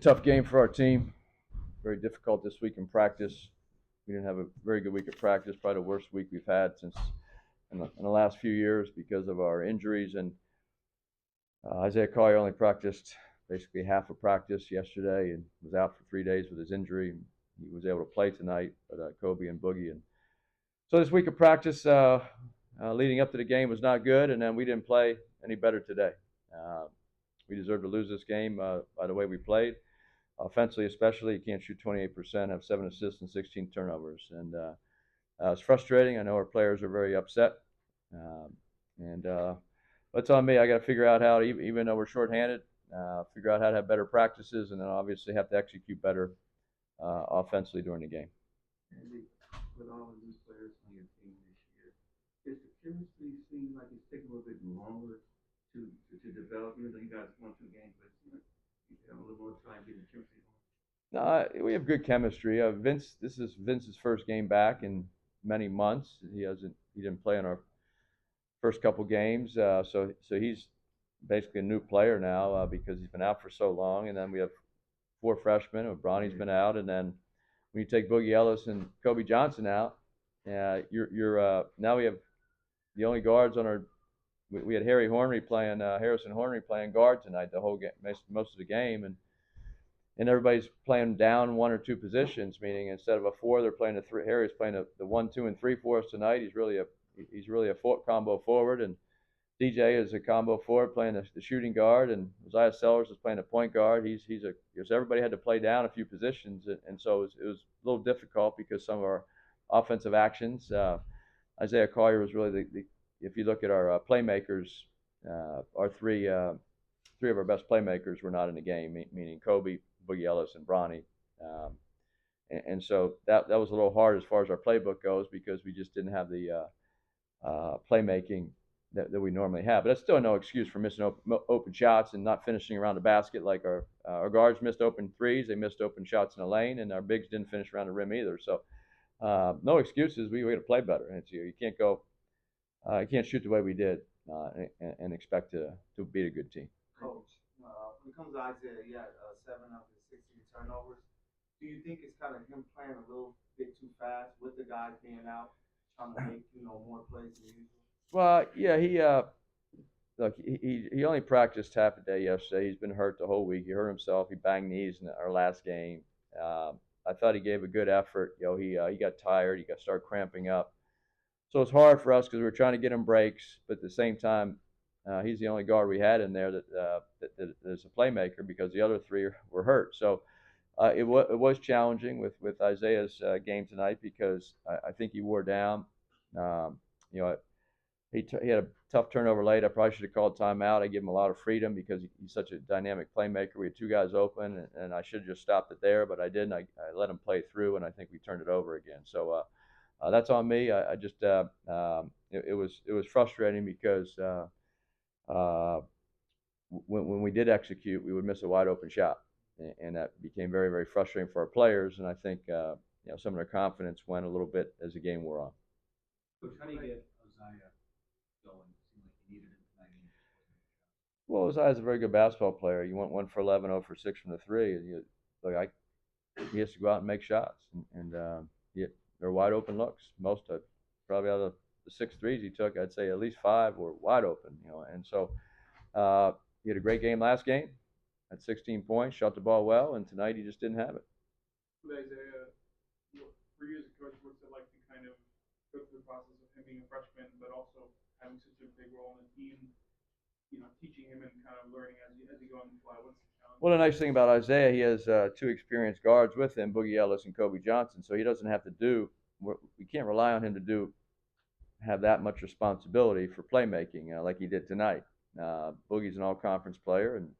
Tough game for our team. Very difficult this week in practice. We didn't have a very good week of practice, probably the worst week we've had since in the last few years because of our injuries. And Isaiah Collier only practiced basically half of practice yesterday and was out for 3 days with his injury. He was able to play tonight, but Kobe and Boogie. And so this week of practice leading up to the game was not good, and then we didn't play any better today. We deserved to lose this game by the way we played. Offensively, especially, you can't shoot 28%, have 7 assists and 16 turnovers, and it's frustrating. I know our players are very upset, and it's on me. I got to figure out how to, even though we're shorthanded, figure out how to have better practices, and then obviously have to execute better offensively during the game. Andy, with all of these players on your team this year, does the chemistry seem like it's taking a little bit longer to develop? Even though you guys won 2 games, but you have a little more time getting the chemistry going. No, we have good chemistry. This is Vince's first game back in many months. He didn't play in our first couple games, so he's basically a new player now because he's been out for so long. And then we have 4 freshmen. Bronny's been out, and then when you take Boogie Ellis and Kobe Johnson out, you're now we have the only guards on our. We had Harrison Hornery playing guard tonight the whole game, most of the game, and everybody's playing down 1 or 2 positions, meaning instead of a 4, they're playing a 3. Harry's playing the 1, 2, and 3 for us tonight. He's really a combo forward, and DJ is a combo forward playing the shooting guard, and Isaiah Sellers is playing a point guard. So everybody had to play down a few positions, and so it was a little difficult because some of our offensive actions. Isaiah Collier was really if you look at our playmakers, our three of our best playmakers were not in the game, meaning Kobe, Boogie Ellis, and Bronny. And so that was a little hard as far as our playbook goes because we just didn't have the playmaking that we normally have. But that's still no excuse for missing open shots and not finishing around the basket. Like our guards missed open threes, they missed open shots in the lane, and our bigs didn't finish around the rim either. So no excuses. We got to play better. And you can't go. You can't shoot the way we did and expect to beat a good team. Coach, when it comes to Isaiah, he had 7 of his 16 turnovers. Do you think it's kind of him playing a little bit too fast with the guys being out, trying to make more plays than usual? Well, yeah, he only practiced half a day yesterday. He's been hurt the whole week. He hurt himself. He banged knees in our last game. I thought he gave a good effort. He got tired. He started cramping up. So it's hard for us because we're trying to get him breaks, but at the same time, he's the only guard we had in there that is a playmaker because the other 3 were hurt. So it was challenging with Isaiah's game tonight because I think he wore down. He had a tough turnover late. I probably should have called timeout. I gave him a lot of freedom because he's such a dynamic playmaker. We had 2 guys open, and I should have just stopped it there, but I didn't. I let him play through, and I think we turned it over again. So that's on me. I just it was frustrating because when we did execute, we would miss a wide open shot, and that became very, very frustrating for our players. And I think some of their confidence went a little bit as the game wore on. Coach, how do you get Isaiah going? It seemed like you needed him tonight. Well, Isaiah's a very good basketball player. You went 1 for 11, 0 for 6 from the 3. And he has to go out and make shots, and they're wide open looks. Most of probably out of the 6 threes he took, I'd say at least 5 were wide open. And so he had a great game last game, had 16 points, shot the ball well, and tonight he just didn't have it. With Isaiah, for you as a coach, what's it like to kind of go through the process of him being a freshman, but also having such a big role in the team, teaching him and kind of learning as you go on the fly? What's the challenge? Well, the nice thing about Isaiah, he has 2 experienced guards with him, Boogie Ellis and Kobe Johnson, so he doesn't have to we can't rely on him to have that much responsibility for playmaking like he did tonight. Boogie's an all-conference player, and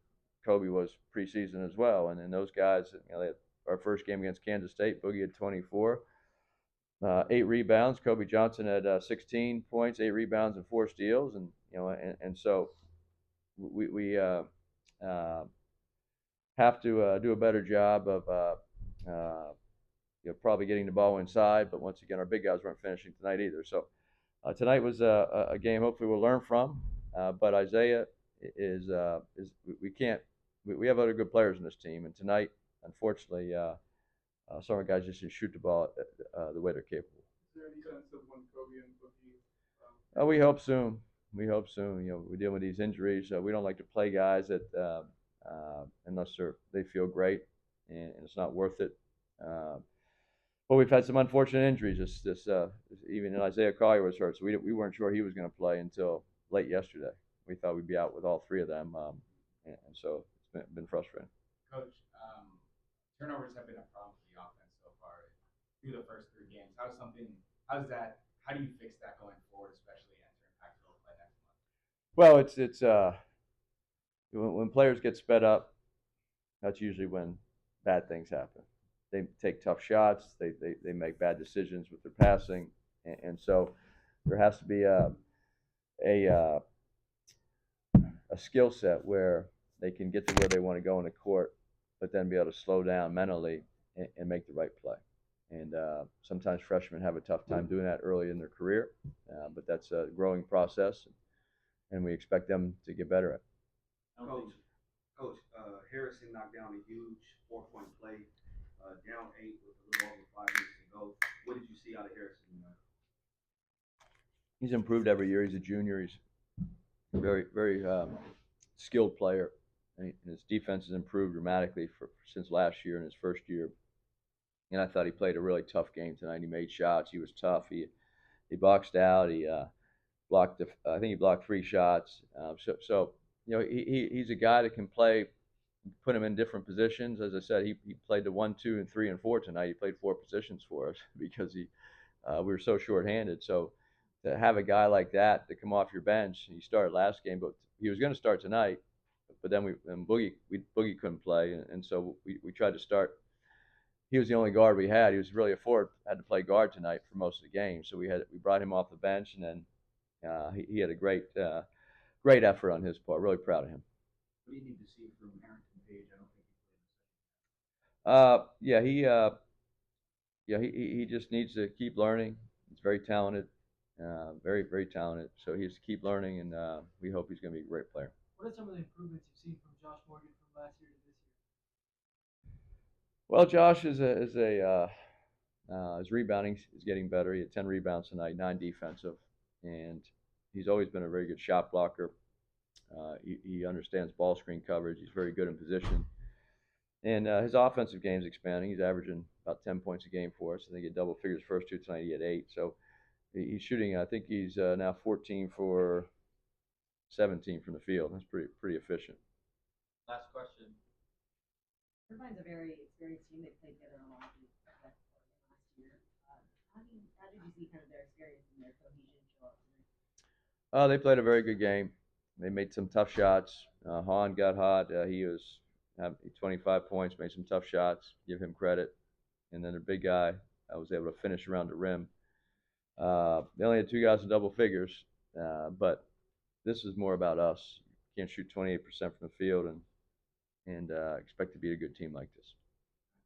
Kobe was preseason as well. And then those guys, they had our first game against Kansas State, Boogie had 24, 8 rebounds. Kobe Johnson had 16 points, 8 rebounds, and 4 steals. And so we have to do a better job of probably getting the ball inside. But once again, our big guys weren't finishing tonight either. So tonight was a game hopefully we'll learn from. But Isaiah is we we have other good players in this team, and tonight, unfortunately, some of the guys just didn't shoot the ball the way they're capable. Is there any sense of when Kobe and Boogie? We hope soon. We hope soon. We're dealing with these injuries. We don't like to play guys that unless they feel great, and it's not worth it. But we've had some unfortunate injuries. Even Isaiah Collier was hurt, so we weren't sure he was going to play until late yesterday. We thought we'd be out with all three of them, and so it's been frustrating. Coach, turnovers have been a problem for the offense so far through the first 3 games. How do you fix that going forward, especially entering Pac-12 play next month? Well, it's when players get sped up, that's usually when bad things happen. They take tough shots. They make bad decisions with their passing, and so there has to be a skill set where they can get to where they want to go in the court, but then be able to slow down mentally and make the right play. And sometimes freshmen have a tough time doing that early in their career, but that's a growing process, and we expect them to get better at it. Coach, Harrison knocked down a huge 4-point play, down 8 with a little over 5 minutes to go. What did you see out of Harrison tonight? He's improved every year. He's a junior. He's a very skilled player, and his defense has improved dramatically since last year in his first year. And I thought he played a really tough game tonight. He made shots. He was tough. He boxed out. He blocked. I think he blocked 3 shots. So he's a guy that can play. Put him in different positions. As I said, he played the 1, 2, and 3, and 4 tonight. He played 4 positions for us because we were so shorthanded. So to have a guy like that to come off your bench, he started last game, but he was going to start tonight. But then Boogie couldn't play, and so we tried to start. He was the only guard we had. He was really had to play guard tonight for most of the game. So we brought him off the bench, and then he had a great effort on his part. Really proud of him. What do you need to see from Harrington Page? I don't think he played the second. He just needs to keep learning. He's very talented, very talented. So he has to keep learning, and we hope he's going to be a great player. What are some of the improvements you've seen from Josh Morgan from last year to this year? Well, Josh his rebounding is getting better. He had 10 rebounds tonight, 9 defensive, and he's always been a very good shot blocker. He understands ball screen coverage. He's very good in position. And his offensive game is expanding. He's averaging about 10 points a game for us. I think he had double figures first 2 tonight. He had 8. So he's shooting. I think he's now 14 for 17 from the field. That's pretty efficient. Last question. Irvine's a very experienced team. They played together a lot last year. How did you see kind of their experience and their cohesion show up tonight? They played a very good game. They made some tough shots. Hahn got hot. He was 25 points, made some tough shots. Give him credit. And then their big guy was able to finish around the rim. They only had 2 guys in double figures, but this is more about us. You can't shoot 28% from the field and expect to be a good team like this.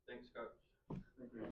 Thanks, Coach. Thank you.